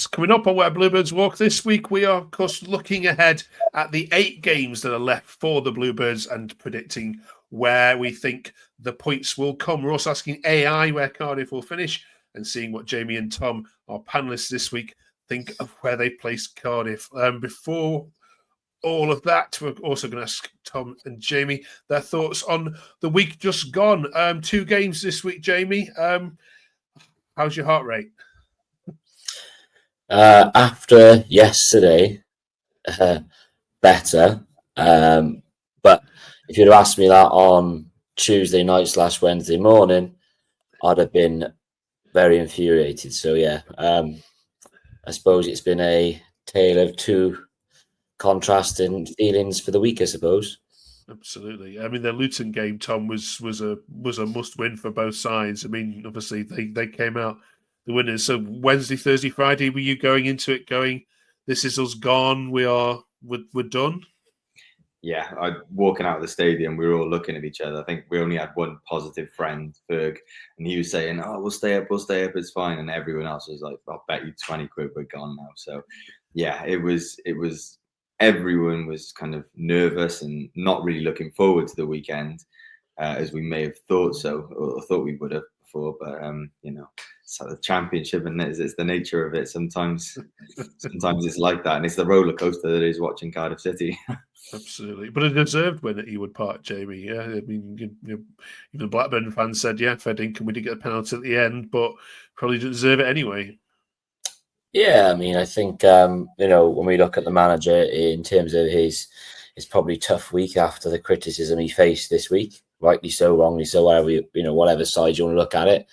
Coming up on Where Bluebirds Walk this week, we are, of course, looking ahead at the 8 games that are left for the Bluebirds and predicting where we think the points will come. We're also asking AI where Cardiff will finish and seeing what Jamie and Tom, our panellists this week, think of where they place Cardiff. Before all of that, we're also going to ask Tom and Jamie their thoughts on the week just gone. 2 games this week, Jamie. How's your heart rate? After yesterday, better. But if you'd have asked me that on Tuesday night / Wednesday morning, I'd have been very infuriated. So yeah, I suppose it's been a tale of 2 contrasting feelings for the week, I suppose. Absolutely. I mean, the Luton game, Tom, was a must win for both sides. I mean, obviously they came out the winners. So Wednesday, Thursday, Friday, were you going into it going, this is us gone, we're done? Yeah, walking out of the stadium, we were all looking at each other. I think we only had one positive friend, Ferg, and he was saying, "Oh, we'll stay up, it's fine." And everyone else was like, "I'll bet you 20 quid we're gone now." So, yeah, it was. Everyone was kind of nervous and not really looking forward to the weekend, as we may have thought or thought we would have before. But it's like the championship, and it's the nature of it. Sometimes it's like that, and it's the roller coaster that is watching Cardiff City. Absolutely, but a deserved win at Ewood Park, Jamie. Yeah, I mean, even Blackburn fans said, "Yeah, fair dinkum, we did get a penalty at the end, but probably didn't deserve it anyway." Yeah, I mean, I think when we look at the manager in terms of his probably tough week after the criticism he faced this week, rightly so, wrongly so, whatever side you want to look at it.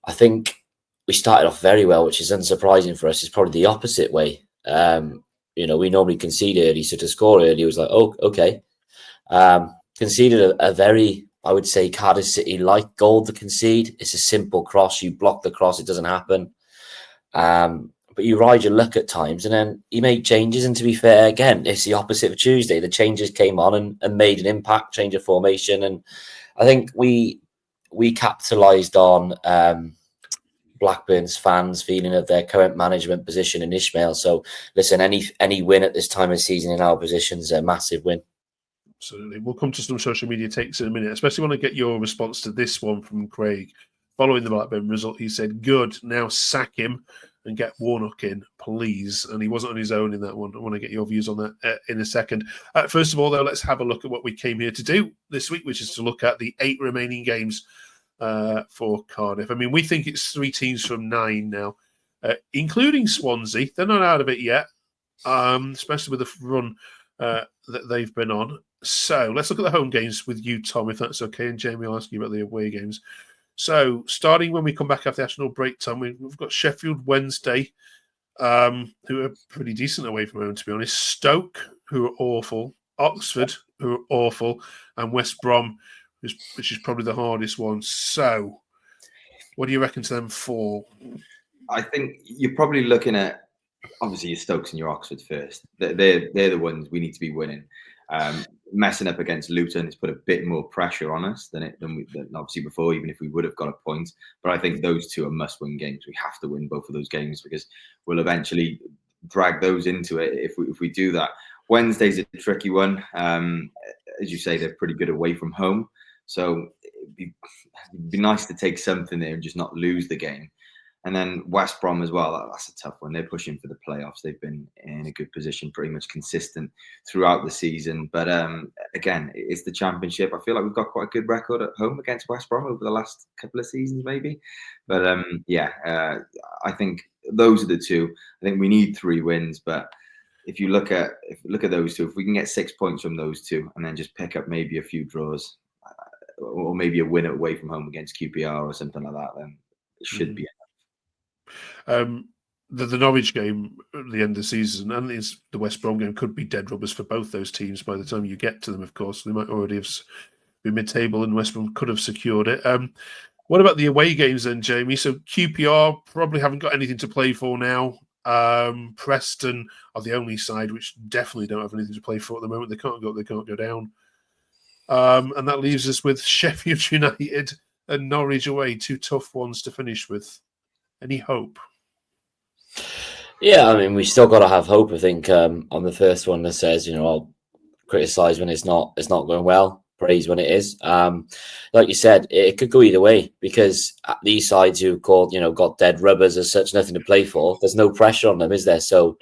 I think we started off very well, which is unsurprising for us. It's probably the opposite way. We normally concede early, so to score early was like, oh, okay. Conceded a very, I would say, Cardiff City-like goal to concede. It's a simple cross. You block the cross, it doesn't happen. But you ride your luck at times, and then you make changes. And to be fair, again, it's the opposite of Tuesday. The changes came on and made an impact, change of formation. And I think we capitalised on Blackburn's fans' feeling of their current management position in Ishmael. So, listen, any win at this time of season in our position is a massive win. Absolutely. We'll come to some social media takes in a minute. Especially want to get your response to this one from Craig. Following the Blackburn result, he said, "Good, now sack him and get Warnock in, please." And he wasn't on his own in that one. I want to get your views on that in a second. First of all, though, let's have a look at what we came here to do this week, which is to look at the 8 remaining games for Cardiff. I mean, we think it's 3 teams from 9 now, including Swansea. They're not out of it yet, especially with the run that they've been on. So let's look at the home games with you, Tom, if that's okay. And Jamie, I'll ask you about the away games. So starting when we come back after the national break time, we've got Sheffield Wednesday, who are pretty decent away from home, to be honest. Stoke, who are awful. Oxford, who are awful. And West Brom, which is probably the hardest one. So what do you reckon to them 4? I think you're probably looking at, obviously, your Stokes and your Oxford first. They're the ones we need to be winning. Messing up against Luton has put a bit more pressure on us than obviously before, even if we would have got a point. But I think those 2 are must-win games. We have to win both of those games because we'll eventually drag those into it if we do that. Wednesday's a tricky one. As you say, they're pretty good away from home. So it'd be nice to take something there and just not lose the game. And then West Brom as well, that's a tough one. They're pushing for the playoffs. They've been in a good position, pretty much consistent throughout the season. But again, it's the championship. I feel like we've got quite a good record at home against West Brom over the last couple of seasons, maybe. But I think those are the 2. I think we need 3 wins. But if you look at those 2, if we can get 6 points from those 2 and then just pick up maybe a few draws or maybe a win away from home against QPR or something like that, then it should be the Norwich game at the end of the season and the West Brom game could be dead rubbers for both those teams by the time you get to them, of course. They might already have been mid-table and West Brom could have secured it. What about the away games then, Jamie? So QPR probably haven't got anything to play for now. Preston are the only side which definitely don't have anything to play for at the moment. They can't go down. And that leaves us with Sheffield United and Norwich away, 2 tough ones to finish with. Any hope? Yeah, I mean, we still got to have hope. I think on the first one that says, I'll criticize when it's not going well, praise when it is. Like you said, it could go either way because these sides who got dead rubbers as such, nothing to play for. There's no pressure on them, is there? So,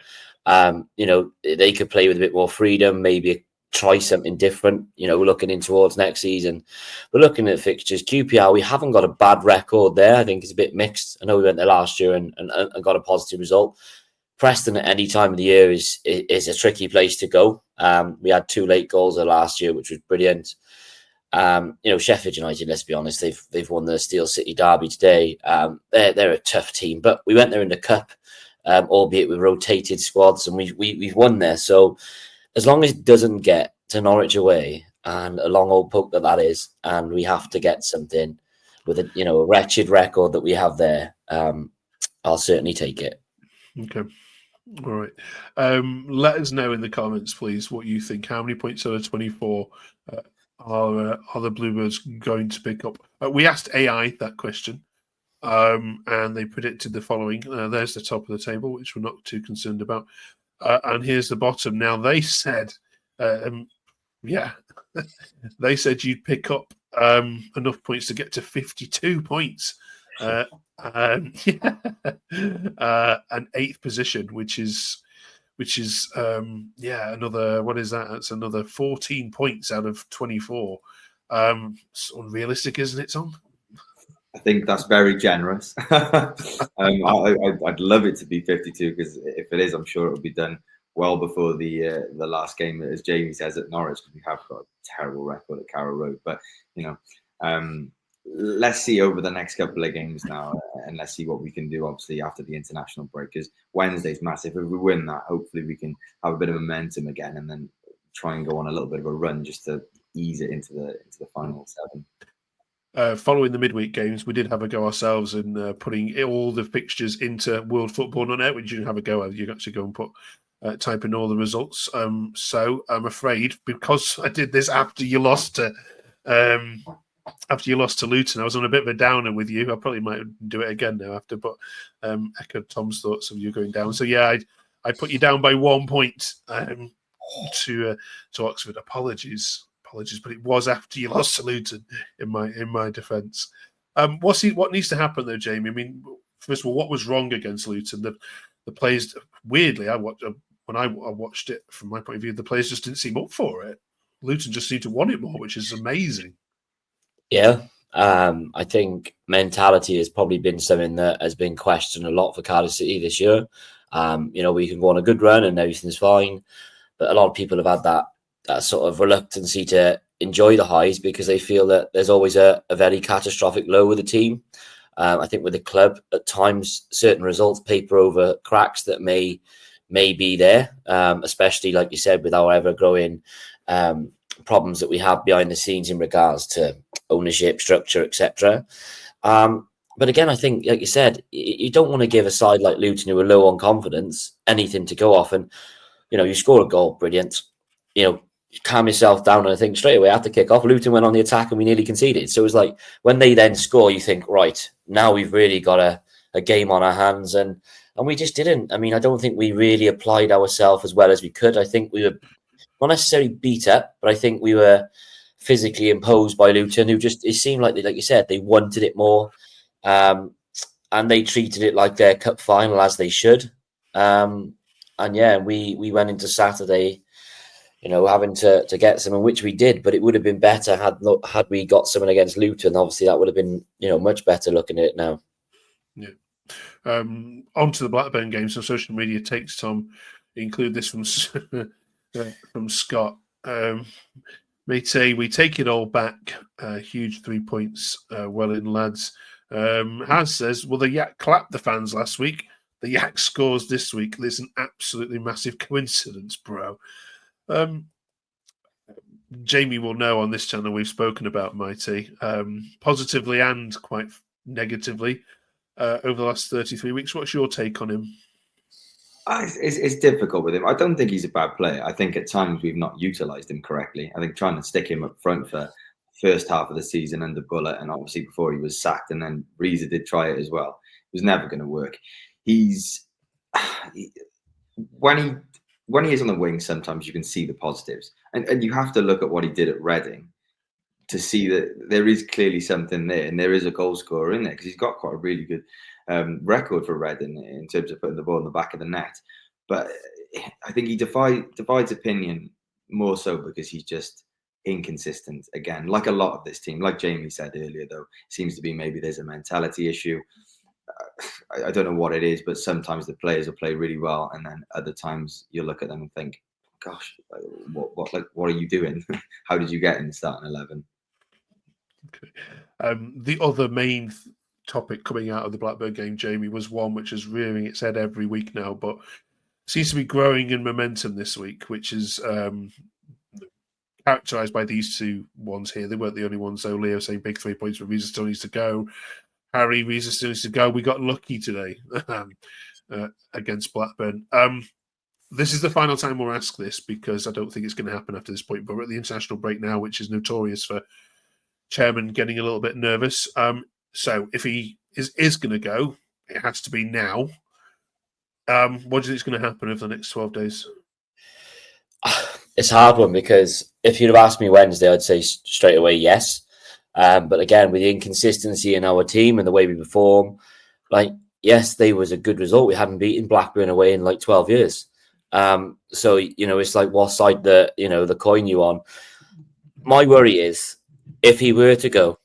they could play with a bit more freedom, maybe try something different. Looking in towards next season. But looking at fixtures, QPR, we haven't got a bad record there. I think it's a bit mixed. I know we went there last year and got a positive result. Preston at any time of the year is a tricky place to go. We had 2 late goals there last year, which was brilliant. Sheffield United, let's be honest, they've won the Steel City derby today. They're a tough team, but we went there in the cup, albeit with rotated squads, and we've won there. So as long as it doesn't get to Norwich away, and a long old poke that is, and we have to get something with a wretched record that we have there, I'll certainly take it. Okay. All right. Let us know in the comments, please, what you think. How many points out of 24 are the Bluebirds going to pick up? We asked AI that question, and they predicted the following. There's the top of the table, which we're not too concerned about. And here's the bottom. Now, they said, they said you'd pick up enough points to get to 52 points. An 8th position, which is another, what is that? That's another 14 points out of 24. It's unrealistic, isn't it, Tom? I think that's very generous. I'd love it to be 52 because if it is, I'm sure it'll be done well before the last game, as Jamie says, at Norwich, because we have got a terrible record at Carrow Road. But let's see over the next couple of games now, and let's see what we can do, obviously, after the international break, because Wednesday's massive. If we win that, hopefully we can have a bit of momentum again and then try and go on a little bit of a run just to ease it into the final 7. Following the midweek games, we did have a go ourselves in putting all the fixtures into World Football Net, which you didn't have a go at. You actually go and type in all the results. So I'm afraid, because I did this after you lost to Luton, I was on a bit of a downer with you. I probably might do it again now after, but echoed Tom's thoughts of you going down. So yeah, I put you down by 1 point to Oxford. Apologies, but it was after you lost to Luton. In my defence, what needs to happen though, Jamie? I mean, first of all, what was wrong against Luton? The players, weirdly, when I watched it from my point of view, the players just didn't seem up for it. Luton just seemed to want it more, which is amazing. Yeah, I think mentality has probably been something that has been questioned a lot for Cardiff City this year. We can go on a good run and everything's fine, but a lot of people have had that sort of reluctancy to enjoy the highs because they feel that there's always a very catastrophic low with the team. I think with the club, at times, certain results paper over cracks that may be there, especially, like you said, with our ever-growing problems that we have behind the scenes in regards to ownership, structure, etc. But again, I think, like you said, you don't want to give a side like Luton, who are low on confidence, anything to go off. And, you score a goal, brilliant. Calm yourself down, and I think straight away after kick-off, Luton went on the attack and we nearly conceded. So it was like, when they then score, you think, right, now we've really got a game on our hands. And we just didn't. I mean, I don't think we really applied ourselves as well as we could. I think we were not necessarily beat up, but I think we were physically imposed by Luton, who just, it seemed like you said, they wanted it more, and they treated it like their cup final, as they should. And yeah, we went into Saturday, having to get someone, which we did, but it would have been better had we got someone against Luton. Obviously, that would have been much better looking at it now. Yeah. On to the Blackburn game. So social media takes, Tom, include this from Scott. Mate, we take it all back. Huge 3 points. Well in, lads. Has says, well, the Yak clapped the fans last week. The Yak scores this week. There's an absolutely massive coincidence, bro. Jamie will know on this channel we've spoken about Mighty, positively and quite negatively, over the last 33 weeks. What's your take on him? It's difficult with him. I don't think he's a bad player. I think at times we've not utilised him correctly. I think trying to stick him up front for first half of the season under Bulut, and obviously before he was sacked, and then Reza did try it as well, it was never going to work. He's when he is on the wing, sometimes you can see the positives, and you have to look at what he did at Reading to see that there is clearly something there, and there is a goal scorer in there, because he's got quite a really good record for Reading in terms of putting the ball in the back of the net. But I think he divides opinion more so because he's just inconsistent again, like a lot of this team. Like Jamie said earlier, though, seems to be maybe there's a mentality issue. I don't know what it is, but sometimes the players will play really well, and then other times you look at them and think, "Gosh, what are you doing? How did you get in the starting 11?" Okay. The other main topic coming out of the Blackburn game, Jamie, was one which is rearing its head every week now, but seems to be growing in momentum this week, which is characterised by these two ones here. They weren't the only ones, though. Leo saying big 3 points, but Reza still needs to go. Harry, Reza still needs to go. We got lucky today against Blackburn. This is the final time we'll ask this, because I don't think it's going to happen after this point, but we're at the international break now, which is notorious for chairman getting a little bit nervous. So if he is going to go, it has to be now. What do you think is going to happen over the next 12 days? It's a hard one, because if you'd have asked me Wednesday, I'd say straight away yes. But again, with the inconsistency in our team and the way we perform, like, yes, they was a good result. We hadn't beaten Blackburn away in like 12 years. So, it's like what side the coin you on. My worry is, if he were to go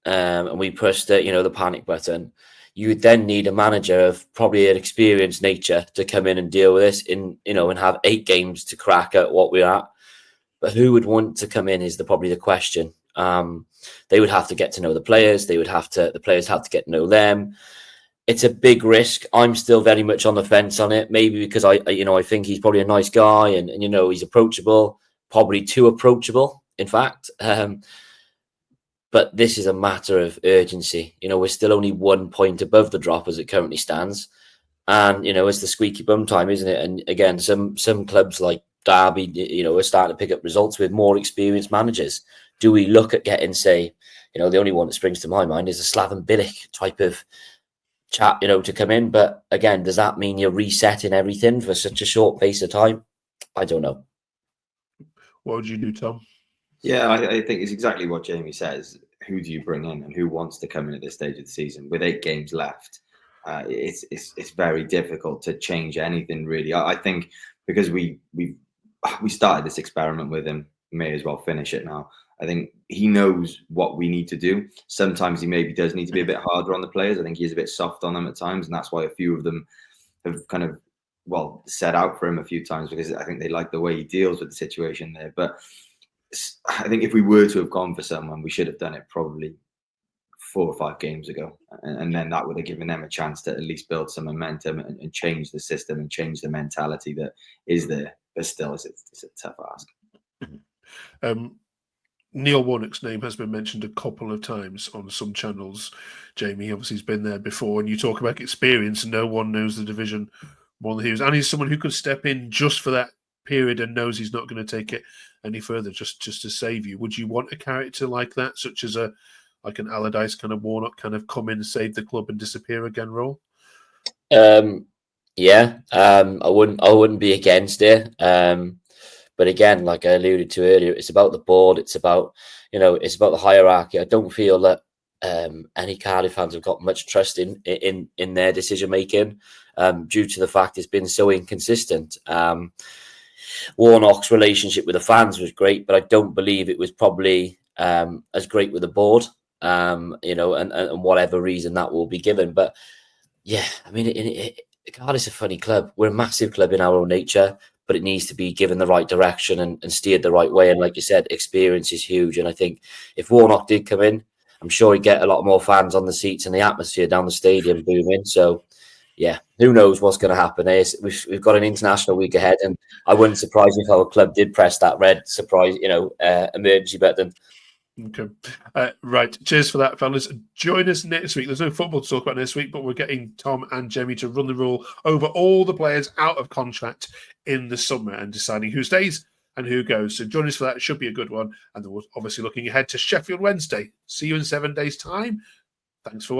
and we pushed the panic button, you would then need a manager of probably an experienced nature to come in and deal with this and have 8 games to crack at what we're at. But who would want to come in is probably the question. They would have to get to know the players. The players have to get to know them. It's a big risk. I'm still very much on the fence on it. Maybe because I think he's probably a nice guy and he's approachable, probably too approachable, in fact. But this is a matter of urgency. We're still only 1 point above the drop as it currently stands. And, it's the squeaky bum time, isn't it? And again, some clubs like Derby, are starting to pick up results with more experienced managers. Do we look at getting, say, the only one that springs to my mind is a Slaven Bilic type of chat, to come in? But again, does that mean you're resetting everything for such a short pace of time? I don't know. What would you do, Tom? Yeah, I think it's exactly what Jamie says. Who do you bring in, and who wants to come in at this stage of the season with 8 games left? It's very difficult to change anything, really. I think because we started this experiment with him, may as well finish it now. I think he knows what we need to do. Sometimes he maybe does need to be a bit harder on the players. I think he's a bit soft on them at times, and that's why a few of them have kind of set out for him a few times, because I think they like the way he deals with the situation there. But I think if we were to have gone for someone, we should have done it probably 4 or 5 games ago, and then that would have given them a chance to at least build some momentum and change the system and change the mentality that is there. But still, it's a tough ask. Neil Warnock's name has been mentioned a couple of times on some channels. Jamie, obviously, he's been there before, and you talk about experience. No one knows the division more than he is, and he's someone who could step in just for that period and knows he's not going to take it any further, just to save you. Would you want a character like that, such as an Allardyce kind of Warnock kind of come in, save the club and disappear again role? Yeah, I wouldn't be against it. But again, like I alluded to earlier, it's about the board. It's about it's about the hierarchy. I don't feel that any Cardiff fans have got much trust in their decision making due to the fact it's been so inconsistent. Warnock's relationship with the fans was great, but I don't believe it was probably as great with the board. And whatever reason that will be given. But yeah, I mean, Cardiff's a funny club. We're a massive club in our own nature, but it needs to be given the right direction and steered the right way. And like you said, experience is huge. And I think if Warnock did come in, I'm sure he'd get a lot more fans on the seats and the atmosphere down the stadium booming. So yeah, who knows what's going to happen? We've got an international week ahead, and I wouldn't surprise me if our club did press that red surprise, emergency button. Okay. Right. Cheers for that, fellas. Join us next week. There's no football to talk about next week, but we're getting Tom and Jamie to run the rule over all the players out of contract in the summer and deciding who stays and who goes. So join us for that. It should be a good one. And then we're obviously looking ahead to Sheffield Wednesday. See you in 7 days' time. Thanks for watching.